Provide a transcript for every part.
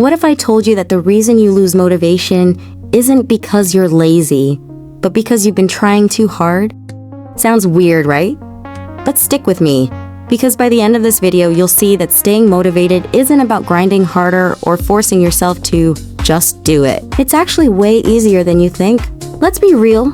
What if I told you that the reason you lose motivation isn't because you're lazy, but because you've been trying too hard? Sounds weird, right? But stick with me, because by the end of this video, you'll see that staying motivated isn't about grinding harder or forcing yourself to just do it. It's actually way easier than you think. Let's be real.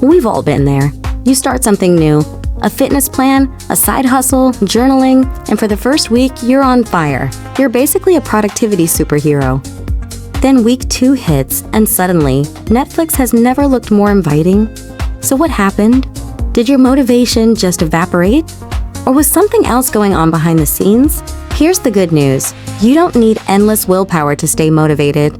We've all been there. You start something new, a fitness plan, a side hustle, journaling, and for the first week, you're on fire. You're basically a productivity superhero. Then week 2 hits, and suddenly, Netflix has never looked more inviting. So what happened? Did your motivation just evaporate? Or was something else going on behind the scenes? Here's the good news. You don't need endless willpower to stay motivated.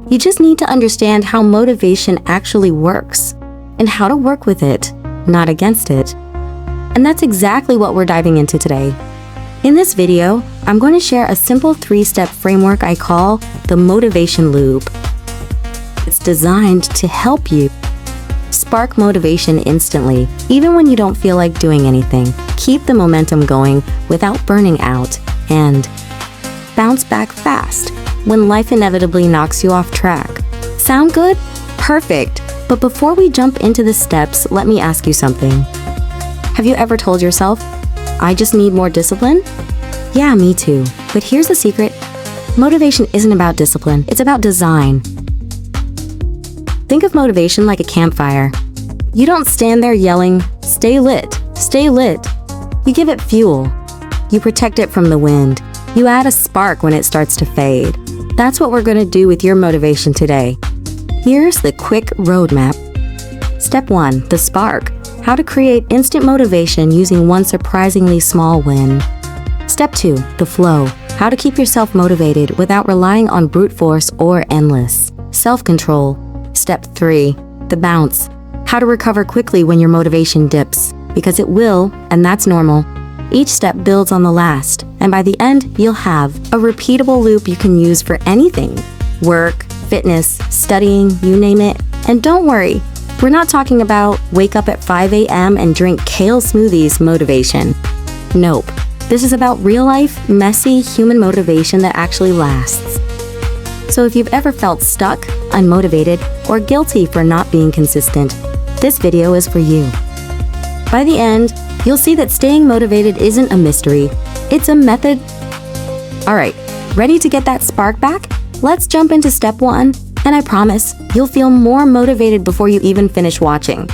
You just need to understand how motivation actually works and how to work with it, not against it. And that's exactly what we're diving into today. In this video, I'm going to share a simple 3-step framework I call the motivation loop. It's designed to help you spark motivation instantly, even when you don't feel like doing anything. Keep the momentum going without burning out, and bounce back fast when life inevitably knocks you off track. Sound good? Perfect! But before we jump into the steps, let me ask you something. Have you ever told yourself, I just need more discipline? Yeah, me too. But here's the secret. Motivation isn't about discipline, it's about design. Think of motivation like a campfire. You don't stand there yelling, stay lit, stay lit. You give it fuel. You protect it from the wind. You add a spark when it starts to fade. That's what we're going to do with your motivation today. Here's the quick roadmap. Step 1, the spark. How to create instant motivation using one surprisingly small win. Step 2, the flow. How to keep yourself motivated without relying on brute force or endless self-control. Step 3, the bounce. How to recover quickly when your motivation dips, because it will, and that's normal. Each step builds on the last, and by the end, you'll have a repeatable loop you can use for anything. Work, fitness, studying, you name it. And don't worry, we're not talking about wake up at 5 a.m. and drink kale smoothies motivation. Nope. This is about real-life, messy human motivation that actually lasts. So if you've ever felt stuck, unmotivated, or guilty for not being consistent, this video is for you. By the end, you'll see that staying motivated isn't a mystery. It's a method. Alright, ready to get that spark back? Let's jump into step 1, and I promise, you'll feel more motivated before you even finish watching.